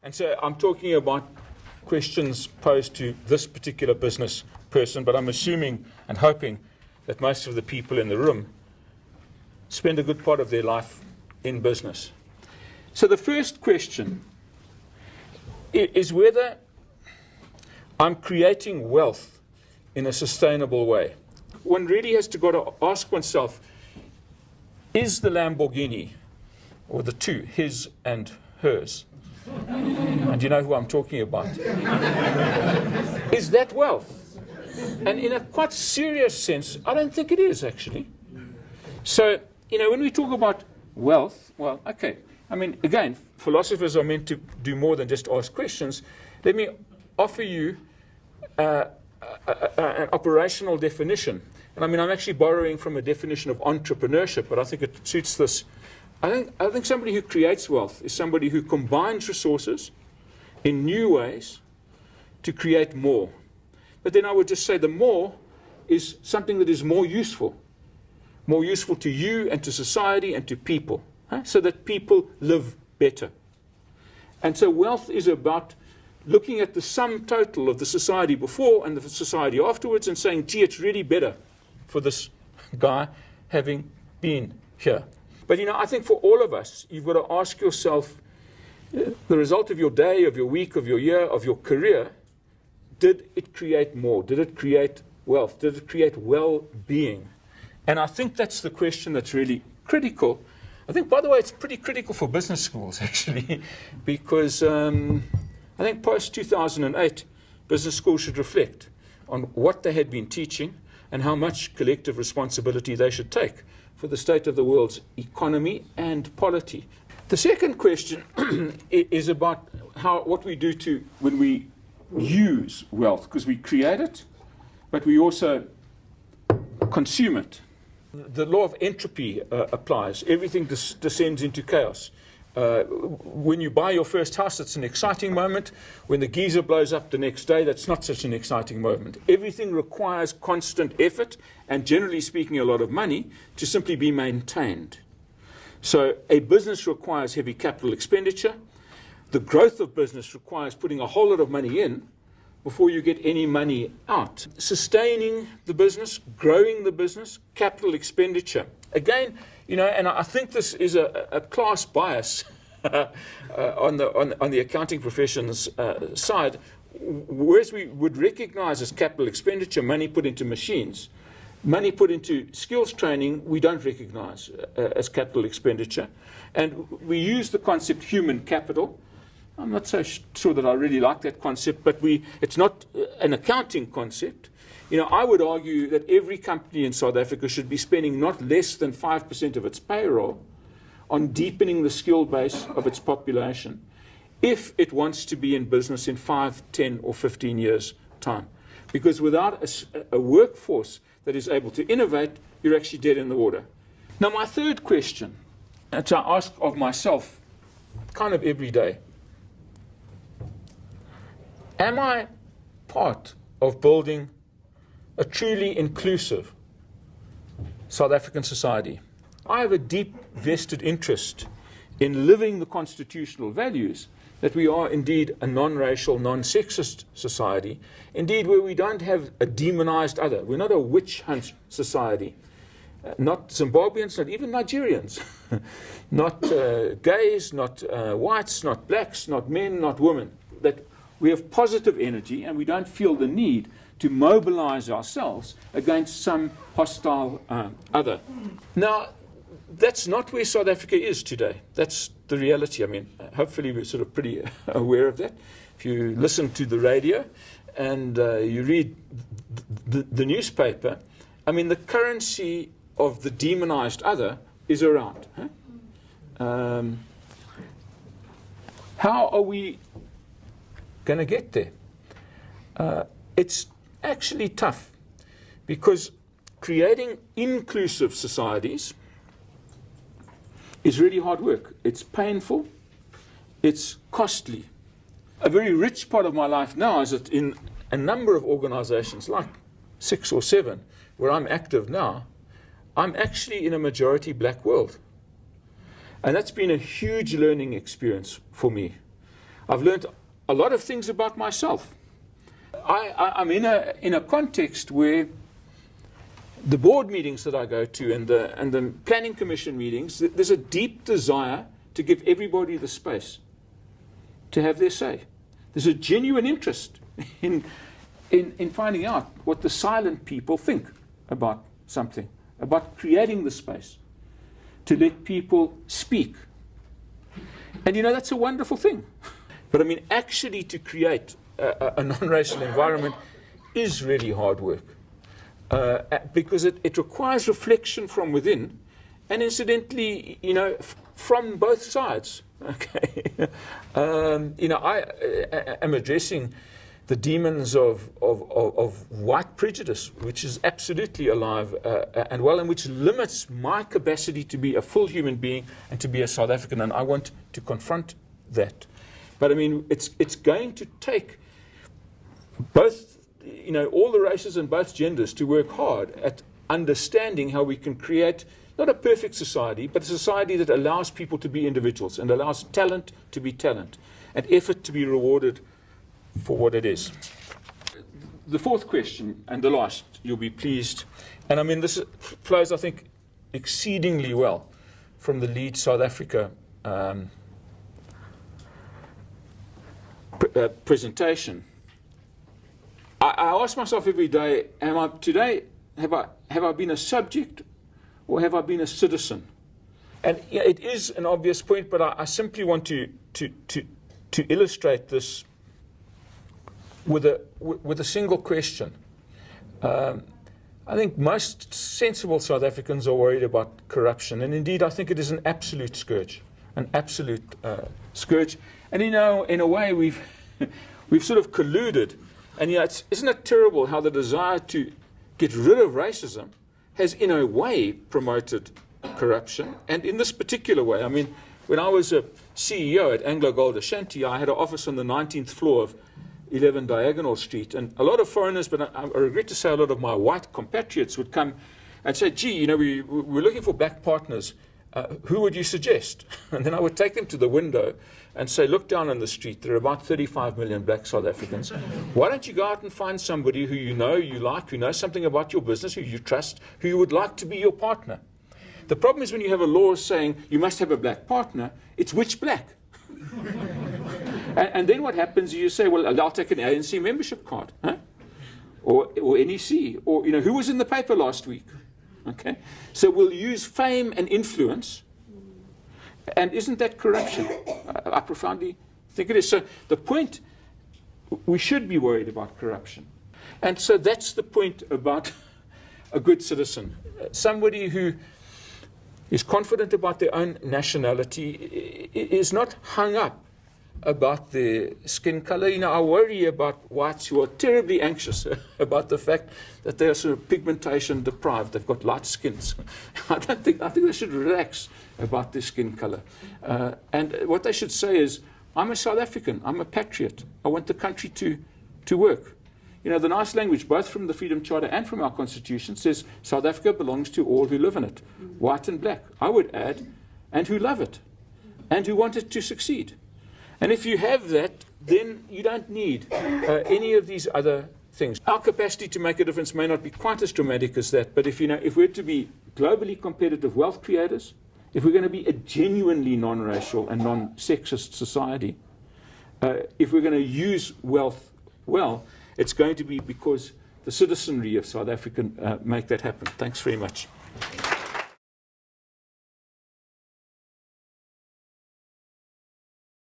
And so I'm talking about questions posed to this particular business person, but I'm assuming and hoping that most of the people in the room spend a good part of their life in business. So the first question is whether I'm creating wealth in a sustainable way. One really has to ask oneself, is the Lamborghini, or the two, his and hers, and you know who I'm talking about, is that wealth? And in a quite serious sense, I don't think it is, actually. So, when we talk about wealth, well, okay, I mean, again, philosophers are meant to do more than just ask questions. Let me offer you an operational definition. And I mean, I'm actually borrowing from a definition of entrepreneurship, but I think it suits this. I think somebody who creates wealth is somebody who combines resources in new ways to create more. But then I would just say the more is something that is more useful to you and to society and to people, so that people live better. And so wealth is about looking at the sum total of the society before and the society afterwards and saying, gee, it's really better for this guy having been here. But, I think for all of us, you've got to ask yourself, the result of your day, of your week, of your year, of your career, did it create more? Did it create wealth? Did it create well-being? And I think that's the question that's really critical. I think, by the way, it's pretty critical for business schools, actually, because I think post-2008, business schools should reflect on what they had been teaching and how much collective responsibility they should take for the state of the world's economy and polity. The second question is about what we do when we use wealth, because we create it, but we also consume it. The law of entropy applies. Everything descends into chaos. When you buy your first house, it's an exciting moment. When the geyser blows up the next day, that's not such an exciting moment. Everything requires constant effort and, generally speaking, a lot of money to simply be maintained. So a business requires heavy capital expenditure. The growth of business requires putting a whole lot of money in before you get any money out. Sustaining the business, growing the business, capital expenditure. Again, and I think this is a class bias on the accounting profession's side, whereas we would recognize as capital expenditure money put into machines. Money put into skills training, we don't recognize as capital expenditure. And we use the concept human capital. I'm not so sure that I really like that concept, but it's not an accounting concept. I would argue that every company in South Africa should be spending not less than 5% of its payroll on deepening the skill base of its population if it wants to be in business in 5, 10, or 15 years' time. Because without a workforce that is able to innovate, you're actually dead in the water. Now, my third question, which I ask of myself kind of every day, am I part of building a truly inclusive South African society? I have a deep vested interest in living the constitutional values that we are indeed a non-racial, non-sexist society, indeed where we don't have a demonized other. We're not a witch hunt society. Not Zimbabweans, not even Nigerians, not gays, not whites, not blacks, not men, not women. That we have positive energy and we don't feel the need to mobilize ourselves against some hostile other. Now, that's not where South Africa is today. That's the reality. I mean, hopefully we're sort of pretty aware of that. If you listen to the radio and you read the newspaper, I mean, the currency of the demonized other is around. How are we going to get there? It's actually tough, because creating inclusive societies is really hard work. It's painful. It's costly. A very rich part of my life now is that in a number of organizations, like 6 or 7, where I'm active now, I'm actually in a majority black world. And that's been a huge learning experience for me. I've learned a lot of things about myself. I'm in a context where the board meetings that I go to and the planning commission meetings, there's a deep desire to give everybody the space to have their say. There's a genuine interest in finding out what the silent people think about something, about creating the space to let people speak. And you know, that's a wonderful thing. But I mean, actually to create a non-racial environment is really hard work. Because it requires reflection from within, and incidentally, you know, from both sides. Okay, you know, I am addressing the demons of white prejudice, which is absolutely alive and well, and which limits my capacity to be a full human being and to be a South African. And I want to confront that. But I mean, it's going to take both, you know, all the races and both genders to work hard at understanding how we can create not a perfect society, but a society that allows people to be individuals and allows talent to be talent and effort to be rewarded for what it is. The fourth question, and the last, you'll be pleased, and I mean this flows, I think, exceedingly well from the Lead South Africa presentation. I ask myself every day, have I been a subject or have I been a citizen? And yeah, it is an obvious point, but I simply want to illustrate this with a single question. I think most sensible South Africans are worried about corruption, and indeed I think it is an absolute scourge, scourge. And you know, in a way, we've sort of colluded. And yet, isn't it terrible how the desire to get rid of racism has, in a way, promoted corruption? And in this particular way, I mean, when I was a CEO at Anglo Gold Ashanti, I had an office on the 19th floor of 11 Diagonal Street. And a lot of foreigners, but I regret to say a lot of my white compatriots would come and say, gee, you know, we're looking for black partners. Who would you suggest? And then I would take them to the window and say, look down on the street, there are about 35 million black South Africans. Why don't you go out and find somebody who you know, you like, who knows something about your business, who you trust, who you would like to be your partner? The problem is when you have a law saying you must have a black partner, it's which black? and then what happens is you say, well, I'll take an ANC membership card, huh? or NEC, or, you know, who was in the paper last week? Okay, so we'll use fame and influence, and isn't that corruption? I profoundly think it is. So the point, we should be worried about corruption. And so that's the point about a good citizen. Somebody who is confident about their own nationality, is not hung up about their skin color. You know, I worry about whites who are terribly anxious about the fact that they are sort of pigmentation deprived. They've got light skins. I think they should relax about their skin color. And what they should say is, I'm a South African, I'm a patriot. I want the country to work. You know, the nice language, both from the Freedom Charter and from our Constitution, says South Africa belongs to all who live in it, white and black. I would add, and who love it, and who want it to succeed. And if you have that, then you don't need any of these other things. Our capacity to make a difference may not be quite as dramatic as that, but if we're to be globally competitive wealth creators, if we're going to be a genuinely non-racial and non-sexist society, if we're going to use wealth well, it's going to be because the citizenry of South Africa make that happen. Thanks very much.